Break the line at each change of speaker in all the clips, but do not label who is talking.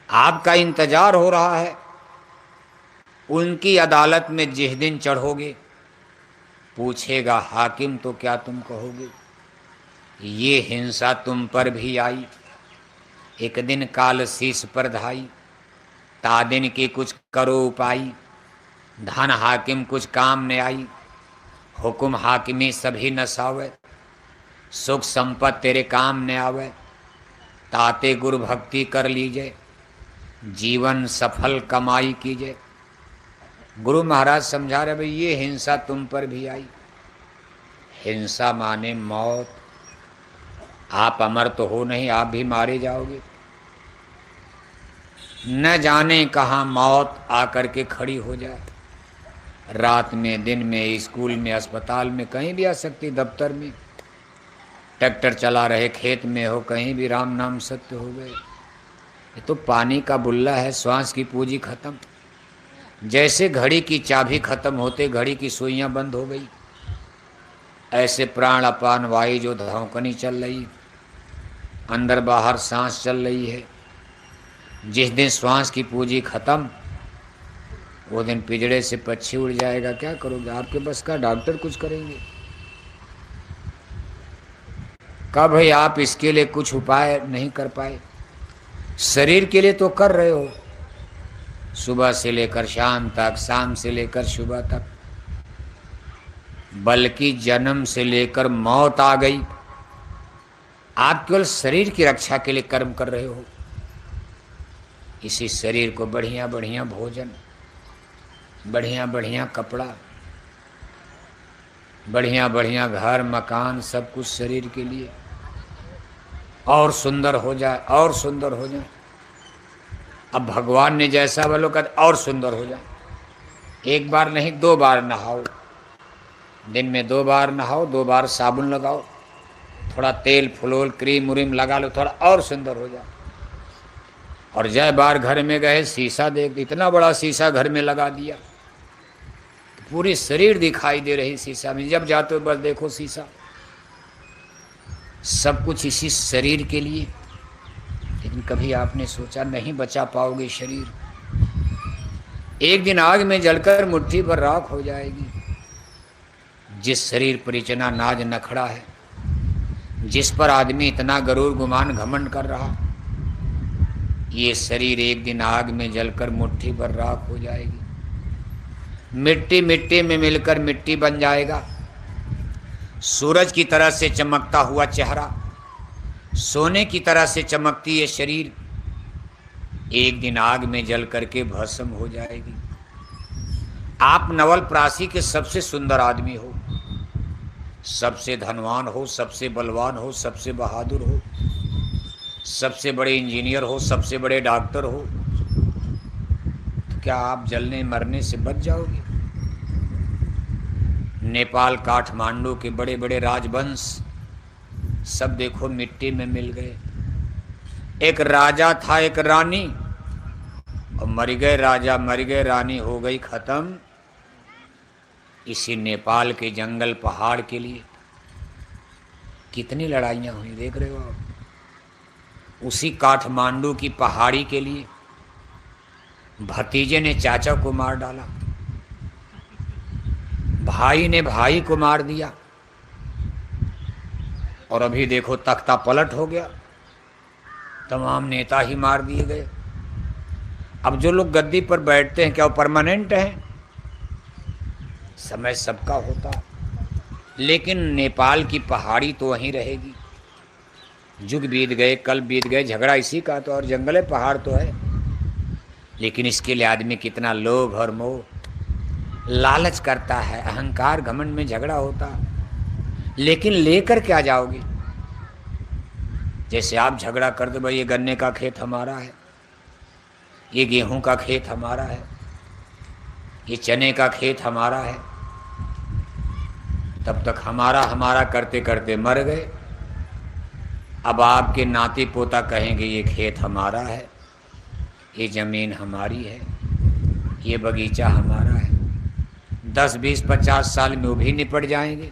आपका इंतजार हो रहा है। उनकी अदालत में जिस दिन चढ़ोगे, पूछेगा हाकिम तो क्या तुम कहोगे? ये हिंसा तुम पर भी आई, एक दिन काल शीस पर धाई। तादिन की कुछ करो उपाय, धन हाकिम कुछ काम न आई। हुकुम हाकिमी सभी नसावे, सुख संपत तेरे काम न आवे। ताते गुरु भक्ति कर लीजिए, जीवन सफल कमाई कीजिए। गुरु महाराज समझा रहे भाई ये हिंसा तुम पर भी आई। हिंसा माने मौत। आप अमर तो हो नहीं, आप भी मारे जाओगे। न जाने कहाँ मौत आकर के खड़ी हो जाए। रात में, दिन में, स्कूल में, अस्पताल में, कहीं भी आ सकती। दफ्तर में, ट्रैक्टर चला रहे, खेत में हो, कहीं भी राम नाम सत्य हो गए। ये तो पानी का बुल्ला है, श्वास की पूंजी खत्म। जैसे घड़ी की चाबी खत्म होते घड़ी की सुइयां बंद हो गई, ऐसे प्राण अपान वायु जो धौंकनी चल रही, अंदर बाहर सांस चल रही है। जिस दिन श्वास की पूंजी खत्म, वो दिन पिंजड़े से पक्षी उड़ जाएगा। क्या करोगे? आपके बस का डॉक्टर कुछ करेंगे? कब भाई आप इसके लिए कुछ उपाय नहीं कर पाए? शरीर के लिए तो कर रहे हो, सुबह से लेकर शाम तक, शाम से लेकर सुबह तक, बल्कि जन्म से लेकर मौत आ गई, आप केवल शरीर की रक्षा के लिए कर्म कर रहे हो। इसी शरीर को बढ़िया बढ़िया भोजन, बढ़िया बढ़िया कपड़ा, बढ़िया बढ़िया घर मकान, सब कुछ शरीर के लिए और सुंदर हो जाए, और सुंदर हो जाए। अब भगवान ने जैसा बोलो कहते और सुंदर हो जाए। एक बार नहीं, 2 बार नहाओ, दिन में 2 बार नहाओ, 2 बार साबुन लगाओ, थोड़ा तेल फुलोल क्रीम उरीम लगा लो, थोड़ा और सुंदर हो जाए। और जय बार घर में गए, शीशा देख, इतना बड़ा शीशा घर में लगा दिया, पूरी शरीर दिखाई दे रही शीशा में। जब जाते हो बस देखो शीशा। सब कुछ इसी शरीर के लिए। लेकिन कभी आपने सोचा नहीं बचा पाओगे शरीर? एक दिन आग में जलकर मुट्ठी भर राख हो जाएगी। जिस शरीर पर इतना नाज नखड़ा है, जिस पर आदमी इतना गरूर गुमान घमंड कर रहा, ये शरीर एक दिन आग में जलकर मुट्ठी भर राख हो जाएगी। मिट्टी मिट्टी में मिलकर मिट्टी बन जाएगा। सूरज की तरह से चमकता हुआ चेहरा, सोने की तरह से चमकती ये शरीर, एक दिन आग में जल करके भस्म हो जाएगी। आप नवलपरासी के सबसे सुंदर आदमी हो, सबसे धनवान हो, सबसे बलवान हो, सबसे बहादुर हो, सबसे बड़े इंजीनियर हो, सबसे बड़े डॉक्टर हो, तो क्या आप जलने मरने से बच जाओगे? नेपाल काठमांडू के बड़े बड़े राजवंश सब देखो मिट्टी में मिल गए। एक राजा था, एक रानी, और मर गए राजा, मर गए रानी, हो गई खत्म। इसी नेपाल के जंगल पहाड़ के लिए कितनी लड़ाइयाँ हुई, देख रहे हो आप। उसी काठमांडू की पहाड़ी के लिए भतीजे ने चाचा को मार डाला, भाई ने भाई को मार दिया, और अभी देखो तख्ता पलट हो गया, तमाम नेता ही मार दिए गए। अब जो लोग गद्दी पर बैठते हैं, क्या वो परमानेंट हैं? समय सबका होता, लेकिन नेपाल की पहाड़ी तो वहीं रहेगी। युग बीत गए, कल बीत गए, झगड़ा इसी का तो, और जंगल है, पहाड़ तो है। लेकिन इसके लिए आदमी कितना लोभ और मोह, लालच करता है, अहंकार घमंड में झगड़ा होता। लेकिन लेकर क्या जाओगे? जैसे आप झगड़ा कर दो, भाई ये गन्ने का खेत हमारा है, ये गेहूं का खेत हमारा है, ये चने का खेत हमारा है, तब तक हमारा हमारा करते करते मर गए। अब आपके नाती पोता कहेंगे ये खेत हमारा है, ये ज़मीन हमारी है, ये बगीचा हमारा है। 10, 20, 50 साल में वो भी निपट जाएंगे,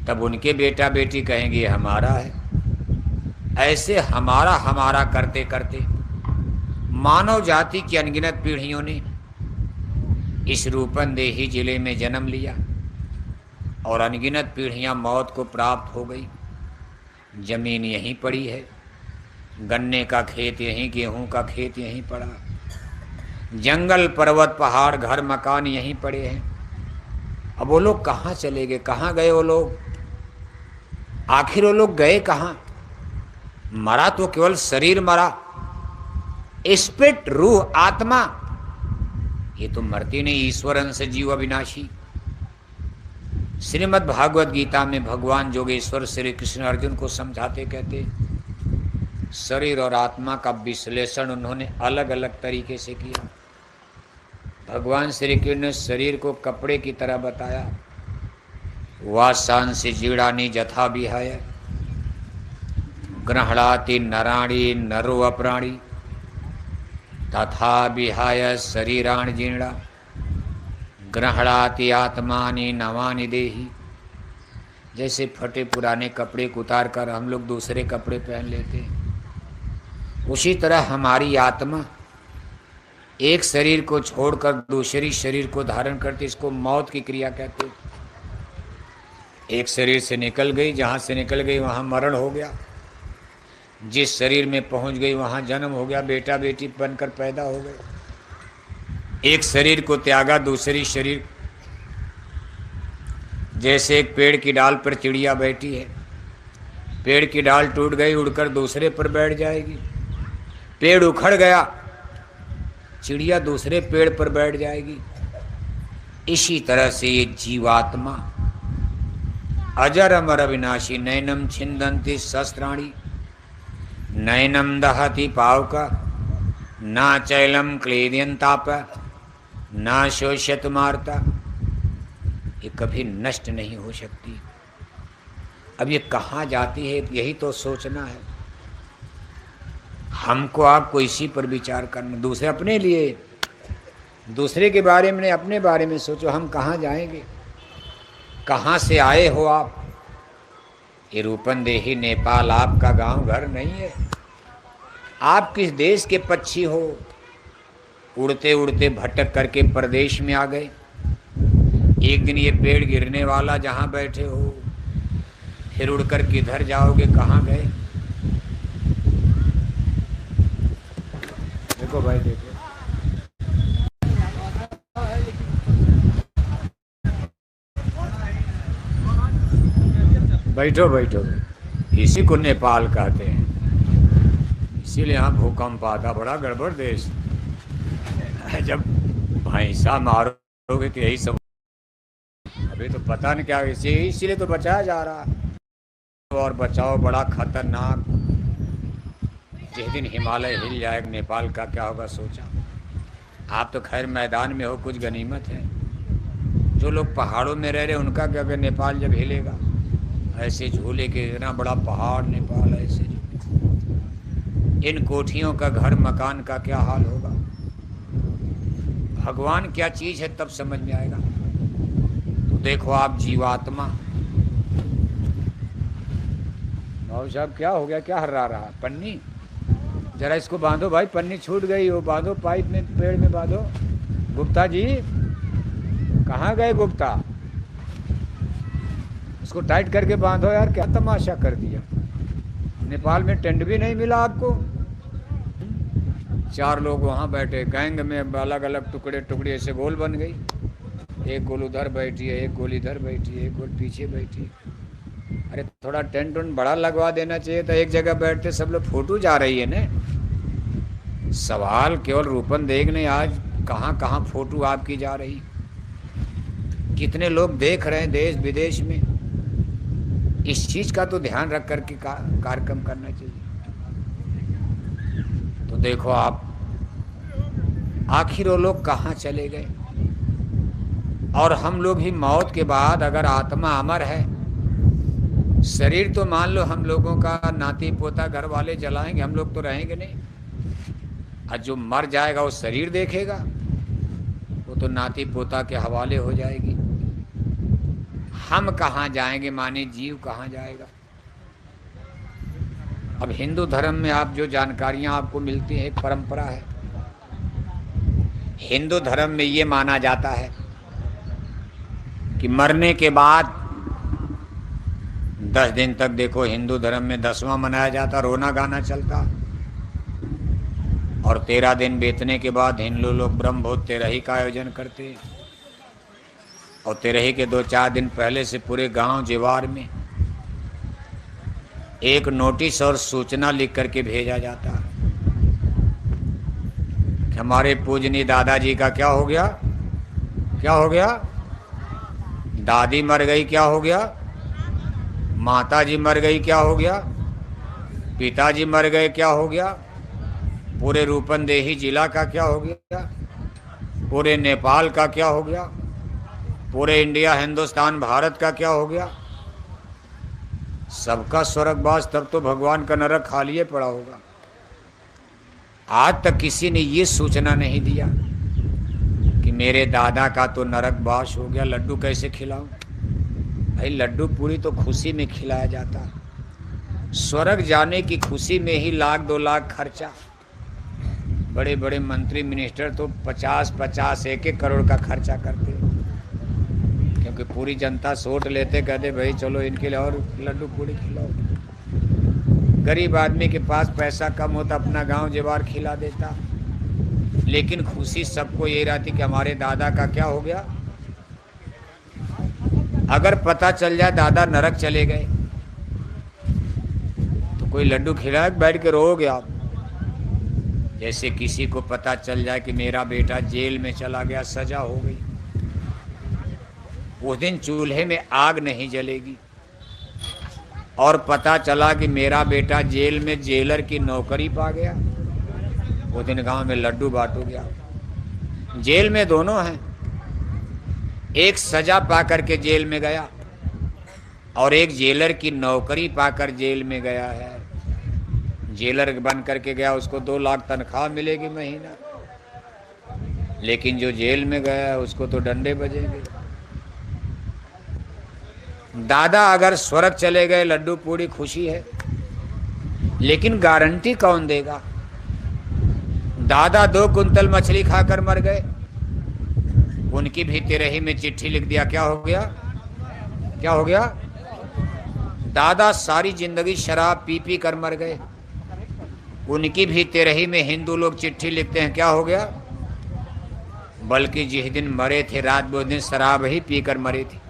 तब उनके बेटा बेटी कहेंगे ये हमारा है। ऐसे हमारा हमारा करते करते मानव जाति की अनगिनत पीढ़ियों ने इस रूपंदेही जिले में जन्म लिया और अनगिनत पीढ़ियां मौत को प्राप्त हो गई। जमीन यहीं पड़ी है, गन्ने का खेत यहीं, गेहूं का खेत यहीं पड़ा, जंगल पर्वत पहाड़ घर मकान यहीं पड़े हैं। अब वो लोग कहाँ चले गए, कहाँ गए वो लोग? आखिर वो लोग गए कहाँ? मरा तो केवल शरीर मरा, स्पिरिट रूह आत्मा ये तो मरती नहीं। ईश्वर अंश जीव अविनाशी। श्रीमद् भागवत गीता में भगवान जोगेश्वर श्री कृष्ण अर्जुन को समझाते कहते, शरीर और आत्मा का विश्लेषण उन्होंने अलग अलग तरीके से किया। भगवान श्री कृष्ण ने शरीर को कपड़े की तरह बताया। वासांसि जीर्णानि यथा विहाय गृह्णाति नराणि नरो अप्राणि तथा विहाय शरीराणि जीर्णा गृह्णाति आत्मानि नवानि देहि। जैसे फटे पुराने कपड़े को उतार कर हम लोग दूसरे कपड़े पहन लेते हैं, उसी तरह हमारी आत्मा एक शरीर को छोड़कर दूसरी शरीर को धारण करती। इसको मौत की क्रिया कहते। एक शरीर से निकल गई, जहाँ से निकल गई वहाँ मरण हो गया, जिस शरीर में पहुँच गई वहाँ जन्म हो गया, बेटा बेटी बनकर पैदा हो गए। एक शरीर को त्यागा दूसरी शरीर, जैसे एक पेड़ की डाल पर चिड़िया बैठी है, पेड़ की डाल टूट गई, उड़कर दूसरे पर बैठ जाएगी। पेड़ उखड़ गया, चिड़िया दूसरे पेड़ पर बैठ जाएगी। इसी तरह से ये जीवात्मा अजर अमर अविनाशी नैनम छिंदंती शस्त्राणी नैनम दहति पावका ना चैलम क्लेदियंताप ना शोष्यत मारता, ये कभी नष्ट नहीं हो सकती। अब ये कहाँ जाती है यही तो सोचना है हमको, आपको इसी पर विचार करना। दूसरे अपने लिए, दूसरे के बारे में, अपने बारे में सोचो। हम कहाँ जाएंगे, कहाँ से आए हो आप? ये रूपंदेही नेपाल आपका गांव घर नहीं है। आप किस देश के पक्षी हो? उड़ते उड़ते भटक करके प्रदेश में आ गए। एक दिन ये पेड़ गिरने वाला जहाँ बैठे हो, फिर उड़कर किधर जाओगे, कहाँ गए? देखो भाई देखो, बैठो बैठो। इसी को नेपाल कहते हैं, इसीलिए यहाँ भूकंप आता। बड़ा गड़बड़ देश। जब भैंसा मारोगे तो यही सब। अभी तो पता नहीं क्या, इसीलिए तो बचाया जा रहा। और बचाओ बड़ा खतरनाक। जिस दिन हिमालय हिल जाएगा नेपाल का क्या होगा सोचा? आप तो खैर मैदान में हो, कुछ गनीमत है। जो लोग पहाड़ों में रह रहे उनका क्या? अगर नेपाल जब हिलेगा, ऐसे झूले के इतना बड़ा पहाड़ नेपाल, ऐसे इन कोठियों का घर मकान का क्या हाल होगा? भगवान क्या चीज़ है तब समझ में आएगा। तो देखो आप जीवात्मा। भाऊ साहब क्या हो गया, क्या हर्रा रहा? पन्नी जरा इसको बांधो भाई, पन्नी छूट गई हो, बांधो पाइप में, पेड़ में बांधो। गुप्ता जी कहाँ गए? गुप्ता इसको टाइट करके बांधो यार, क्या तमाशा कर दिया। नेपाल में टेंट भी नहीं मिला आपको। 4 लोग वहाँ बैठे, गैंग में अलग अलग टुकड़े टुकड़े ऐसे गोल बन गई। एक गोल उधर बैठी है, एक गोल इधर बैठी है, एक गोल पीछे बैठी है। अरे थोड़ा टेंट उन बड़ा लगवा देना चाहिए था। एक जगह बैठते सब लोग, फोटो जा रही है ना। सवाल केवल रूपन देख नहीं, आज कहाँ कहाँ फोटो आपकी जा रही, कितने लोग देख रहे हैं देश विदेश में। इस चीज का तो ध्यान रख करके कार्यक्रम करना चाहिए। तो देखो आप, आखिर वो लोग कहाँ चले गए? और हम लोग भी मौत के बाद, अगर आत्मा अमर है, शरीर तो मान लो हम लोगों का नाती पोता घर वाले जलाएंगे, हम लोग तो रहेंगे नहीं। और जो मर जाएगा वो शरीर देखेगा, वो तो नाती पोता के हवाले हो जाएगी। हम कहाँ जाएंगे, माने जीव कहाँ जाएगा? अब हिंदू धर्म में आप जो जानकारियाँ आपको मिलती हैं, एक परंपरा है, हिंदू धर्म में ये माना जाता है कि मरने के बाद 10 दिन तक, देखो हिंदू धर्म में 10वां मनाया जाता, रोना गाना चलता, और 13 दिन बीतने के बाद हिंदू लोग ब्रह्मभोज तेरही का आयोजन करते, और तेरही के 2-4 दिन पहले से पूरे गांव जीवार में एक नोटिस और सूचना लिख करके भेजा जाता कि हमारे पूजनीय दादाजी का क्या हो गया, क्या हो गया, दादी मर गई, क्या हो गया, माताजी मर गई, क्या हो गया, पिताजी मर गए, क्या हो गया, पूरे रूपंदेही जिला का क्या हो गया, पूरे नेपाल का क्या हो गया, पूरे इंडिया हिंदुस्तान भारत का क्या हो गया, सबका स्वर्गवास। तब तो भगवान का नरक खाली पड़ा होगा। आज तक किसी ने ये सूचना नहीं दिया कि मेरे दादा का तो नरकवास हो गया, लड्डू कैसे खिलाऊं। भाई लड्डू पूरी तो खुशी में खिलाया जाता, स्वर्ग जाने की खुशी में ही 1-2 लाख खर्चा। बड़े बड़े मंत्री मिनिस्टर तो 50-50, 1-1 करोड़ का खर्चा करते, क्योंकि पूरी जनता सोट लेते, कहते भाई चलो इनके लिए और लड्डू पूरी खिलाओ। गरीब आदमी के पास पैसा कम होता, अपना गांव जेवार खिला देता, लेकिन खुशी सबको ये रहती कि हमारे दादा का क्या हो गया। अगर पता चल जाए दादा नरक चले गए तो कोई लड्डू खिलाए, बैठ के रोओगे आप। जैसे किसी को पता चल जाए कि मेरा बेटा जेल में चला गया, सजा हो गई, उस दिन चूल्हे में आग नहीं जलेगी। और पता चला कि मेरा बेटा जेल में जेलर की नौकरी पा गया, उस दिन गांव में लड्डू बांटोगे आप। जेल में दोनों हैं, एक सजा पाकर के जेल में गया और एक जेलर की नौकरी पाकर जेल में गया है। जेलर बन करके गया, उसको 2 लाख तनख्वाह मिलेगी महीना, लेकिन जो जेल में गया है उसको तो डंडे बजेंगे। दादा अगर स्वर्ग चले गए, लड्डू पूरी खुशी है, लेकिन गारंटी कौन देगा। दादा 2 कुंतल मछली खाकर मर गए, उनकी भी तेरही में चिट्ठी लिख दिया, क्या हो गया, क्या हो गया। दादा सारी जिंदगी शराब पी पी कर मर गए, उनकी भी तेरही में हिंदू लोग चिट्ठी लिखते हैं, क्या हो गया। बल्कि जिस दिन मरे थे रात, वो दिन शराब ही पीकर मरे थे।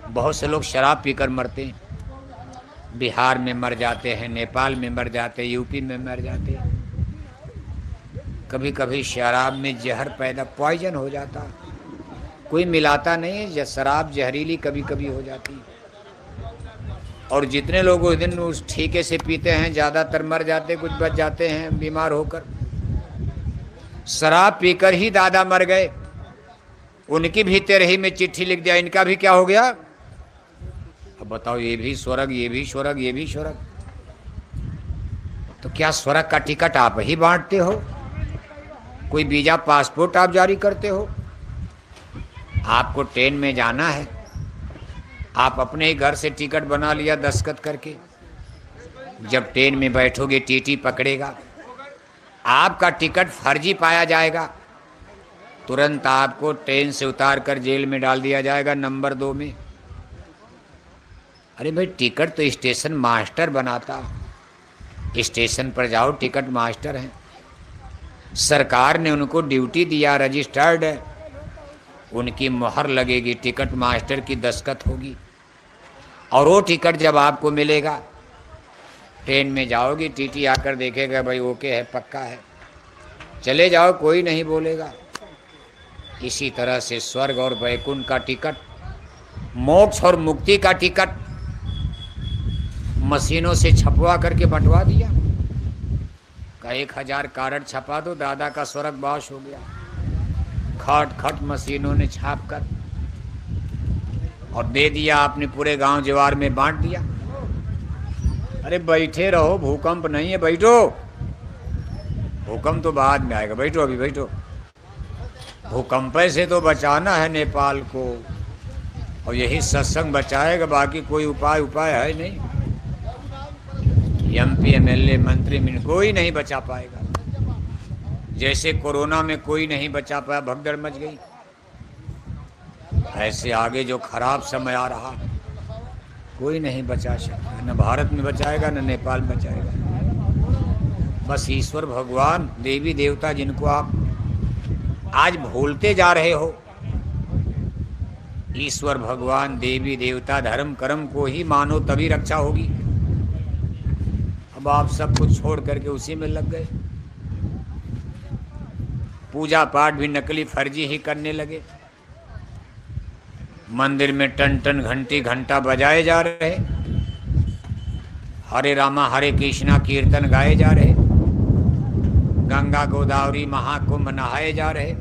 बहुत से लोग शराब पीकर मरते हैं, बिहार में मर जाते हैं, नेपाल में मर जाते हैं, यूपी में मर जाते हैं। कभी कभी शराब में जहर पैदा, पॉइजन हो जाता, कोई मिलाता नहीं है, शराब जहरीली कभी कभी हो जाती है। और जितने लोग उस दिन उस ठीके से पीते हैं, ज़्यादातर मर जाते, कुछ बच जाते हैं बीमार होकर। शराब पीकर ही दादा मर गए, उनकी भी तेरही में चिट्ठी लिख दिया, इनका भी क्या हो गया। अब बताओ, ये भी स्वर्ग, ये भी स्वर्ग, ये भी स्वर्ग। तो क्या स्वर्ग का टिकट आप ही बांटते हो, कोई वीजा पासपोर्ट आप जारी करते हो। आपको ट्रेन में जाना है, आप अपने ही घर से टिकट बना लिया दस्तखत करके, जब ट्रेन में बैठोगे टीटी पकड़ेगा, आपका टिकट फर्जी पाया जाएगा, तुरंत आपको ट्रेन से उतार कर जेल में डाल दिया जाएगा नंबर 2 में। अरे भाई, टिकट तो स्टेशन मास्टर बनाता, स्टेशन पर जाओ, टिकट मास्टर हैं, सरकार ने उनको ड्यूटी दिया, रजिस्टर्ड है, उनकी मोहर लगेगी, टिकट मास्टर की दस्तखत होगी, और वो टिकट जब आपको मिलेगा, ट्रेन में जाओगी, टीटी आकर देखेगा भाई ओके है, पक्का है, चले जाओ, कोई नहीं बोलेगा। इसी तरह से स्वर्ग और वैकुंठ का टिकट, मोक्ष और मुक्ति का टिकट मशीनों से छपवा करके बंटवा दिया। का 1000 कार्ड छपा दो, दादा का स्वर्गवास हो गया। खट खट मशीनों ने छाप कर और दे दिया, आपने पूरे गांव जवार में बांट दिया। अरे बैठे रहो, भूकंप नहीं है, बैठो, भूकंप तो बाद में आएगा, बैठो अभी बैठो। भूकंप से तो बचाना है नेपाल को, और यही सत्संग बचाएगा, बाकी कोई उपाय है नहीं। MP MLA मंत्री कोई नहीं बचा पाएगा। जैसे कोरोना में कोई नहीं बचा पाया, भगदड़ मच गई, ऐसे आगे जो खराब समय आ रहा कोई नहीं बचा सकता, न भारत में बचाएगा न नेपाल में बचाएगा। बस ईश्वर भगवान देवी देवता जिनको आप आज भूलते जा रहे हो, ईश्वर भगवान देवी देवता धर्म कर्म को ही मानो तभी रक्षा होगी। अब आप सब कुछ छोड़ करके उसी में लग गए, पूजा पाठ भी नकली फर्जी ही करने लगे, मंदिर में टन टन घंटी घंटा बजाए जा रहे, हरे रामा हरे कृष्णा कीर्तन गाए जा रहे, गंगा गोदावरी महाकुंभ नहाए जा रहे,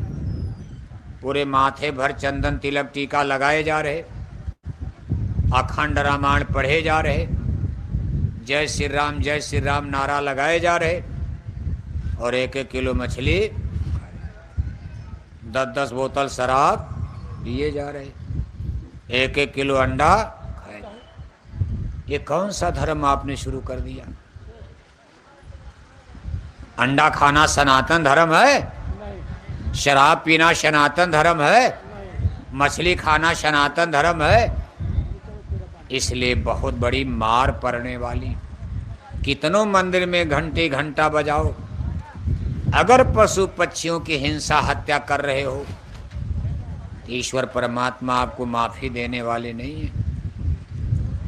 पूरे माथे भर चंदन तिलक टीका लगाए जा रहे, अखंड रामायण पढ़े जा रहे, जय श्री राम नारा लगाए जा रहे, और 1-1 किलो मछली 10-10 बोतल शराब पिए जा रहे, 1-1 किलो अंडा खाए। ये कौन सा धर्म आपने शुरू कर दिया? अंडा खाना सनातन धर्म है? शराब पीना सनातन धर्म है? मछली खाना सनातन धर्म है? इसलिए बहुत बड़ी मार पड़ने वाली। कितनों मंदिर में घंटे घंटा बजाओ, अगर पशु पक्षियों की हिंसा हत्या कर रहे हो, ईश्वर परमात्मा आपको माफी देने वाले नहीं है।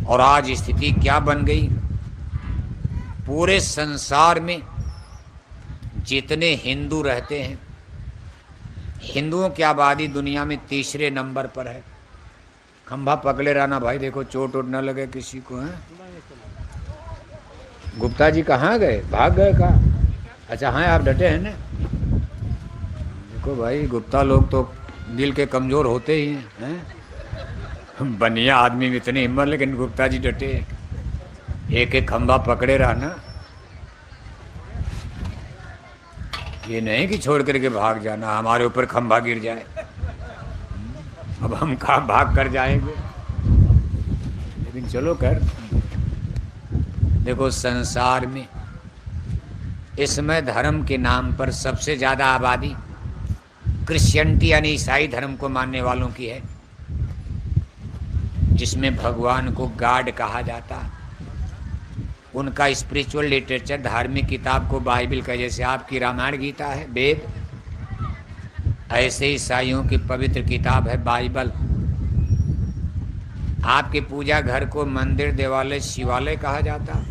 और आज स्थिति क्या बन गई, पूरे संसार में जितने हिंदू रहते हैं, हिंदुओं की आबादी दुनिया में 3रे नंबर पर है। खंभा पकड़े रहना भाई, देखो चोट वोट न लगे किसी को। हैं गुप्ता जी कहाँ गए, भाग गए कहाँ? अच्छा हाँ, आप डटे हैं ना। देखो भाई, गुप्ता लोग तो दिल के कमज़ोर होते ही हैं। बनिया आदमी में इतनी हिम्मत, लेकिन गुप्ता जी डटे, 1-1 खंभा पकड़े रहना। ये नहीं कि छोड़ करके भाग जाना, हमारे ऊपर खंभा गिर जाए, अब हम कहाँ भाग कर जाएंगे। लेकिन चलो कर। देखो संसार में इस समय धर्म के नाम पर सबसे ज़्यादा आबादी क्रिश्चियनिटी यानी ईसाई धर्म को मानने वालों की है, जिसमें भगवान को गॉड कहा जाता। उनका स्पिरिचुअल लिटरेचर, धार्मिक किताब को बाइबल का, जैसे आपकी रामायण गीता है वेद, ऐसे ईसाइयों की पवित्र किताब है बाइबल। आपके पूजा घर को मंदिर देवालय शिवालय कहा जाता,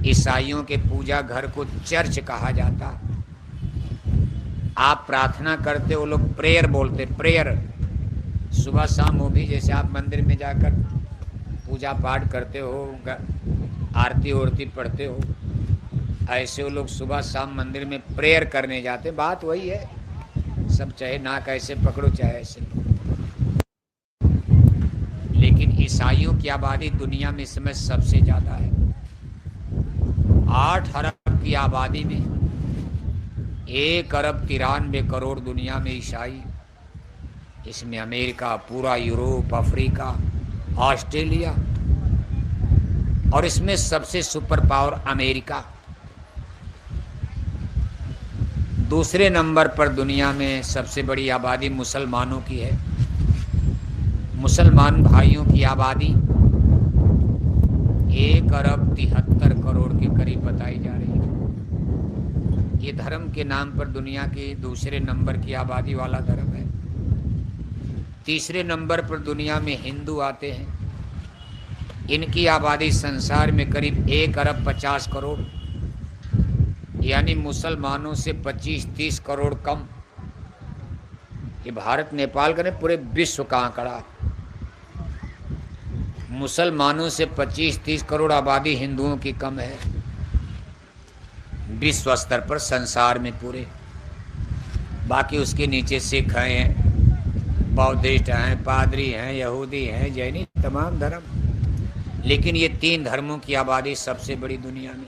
ईसाइयों के पूजा घर को चर्च कहा जाता। आप प्रार्थना करते, वो लोग प्रेयर बोलते, प्रेयर सुबह शाम। वो भी जैसे आप मंदिर में जाकर पूजा पाठ करते हो, आरती वारती पढ़ते हो, ऐसे वो लोग सुबह शाम मंदिर में प्रेयर करने जाते। बात वही है, सब चाहे नाक ऐसे पकड़ो चाहे ऐसे। लेकिन ईसाइयों की आबादी दुनिया में इस समय सबसे ज़्यादा है। 8 अरब की आबादी में 1 अरब 93 करोड़ दुनिया में ईसाई। इसमें अमेरिका, पूरा यूरोप, अफ्रीका, ऑस्ट्रेलिया, और इसमें सबसे सुपर पावर अमेरिका। दूसरे नंबर पर दुनिया में सबसे बड़ी आबादी मुसलमानों की है। मुसलमान भाइयों की आबादी 1 अरब 73 करोड़ के करीब बताई जा रही है। ये धर्म के नाम पर दुनिया के दूसरे नंबर की आबादी वाला धर्म है। तीसरे नंबर पर दुनिया में हिंदू आते हैं। इनकी आबादी संसार में करीब 1 अरब 50 करोड़, यानी मुसलमानों से 25-30 करोड़ कम। ये भारत नेपाल का नहीं, पूरे विश्व का आंकड़ा। मुसलमानों से 25-30 करोड़ आबादी हिंदुओं की कम है विश्व स्तर पर, संसार में पूरे। बाकी उसके नीचे सिख हैं, बौद्धिस्ट हैं, पादरी हैं, यहूदी हैं, जैनी, तमाम धर्म। लेकिन ये 3 धर्मों की आबादी सबसे बड़ी दुनिया में।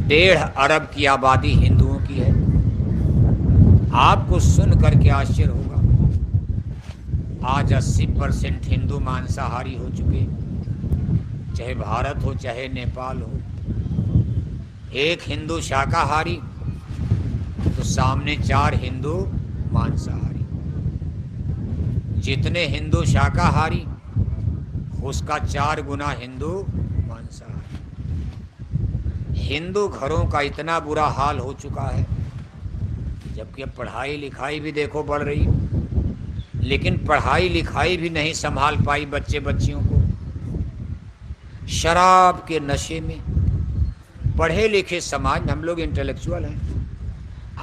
1.5 अरब की आबादी हिंदुओं की है। आपको सुन करके आश्चर्य होगा, आज 80% हिंदू मांसाहारी हो चुके, चाहे भारत हो चाहे नेपाल हो। एक हिंदू शाकाहारी तो सामने 4 हिंदू मांसाहारी। जितने हिंदू शाकाहारी उसका 4 गुना हिंदू मांसाहारी। हिंदू घरों का इतना बुरा हाल हो चुका है, जबकि अब पढ़ाई लिखाई भी देखो बढ़ रही, लेकिन पढ़ाई लिखाई भी नहीं संभाल पाई बच्चे बच्चियों को। शराब के नशे में, पढ़े लिखे समाज में हम लोग इंटेलेक्चुअल हैं,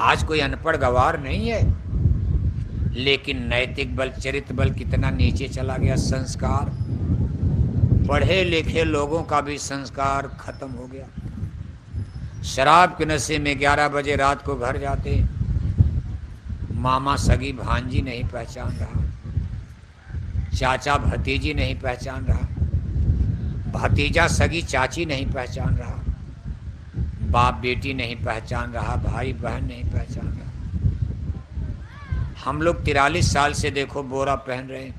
आज कोई अनपढ़ गवार नहीं है, लेकिन नैतिक बल चरित्र बल कितना नीचे चला गया। संस्कार, पढ़े लिखे लोगों का भी संस्कार खत्म हो गया। शराब के नशे में 11 बजे रात को घर जाते, मामा सगी भांजी नहीं पहचान रहा, चाचा भतीजी नहीं पहचान रहा, भतीजा सगी चाची नहीं पहचान रहा, बाप बेटी नहीं पहचान रहा, भाई बहन नहीं पहचान रहा। हम लोग 43 साल से देखो बोरा पहन रहे हैं।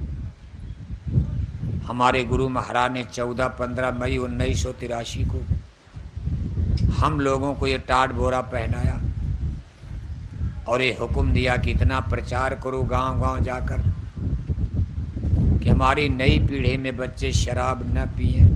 हमारे गुरु महाराज ने 14-15 मई 1983 को हम लोगों को ये टाट बोरा पहनाया और ये हुक्म दिया कि इतना प्रचार करो गांव-गांव जाकर कि हमारी नई पीढ़ी में बच्चे शराब न पिएं,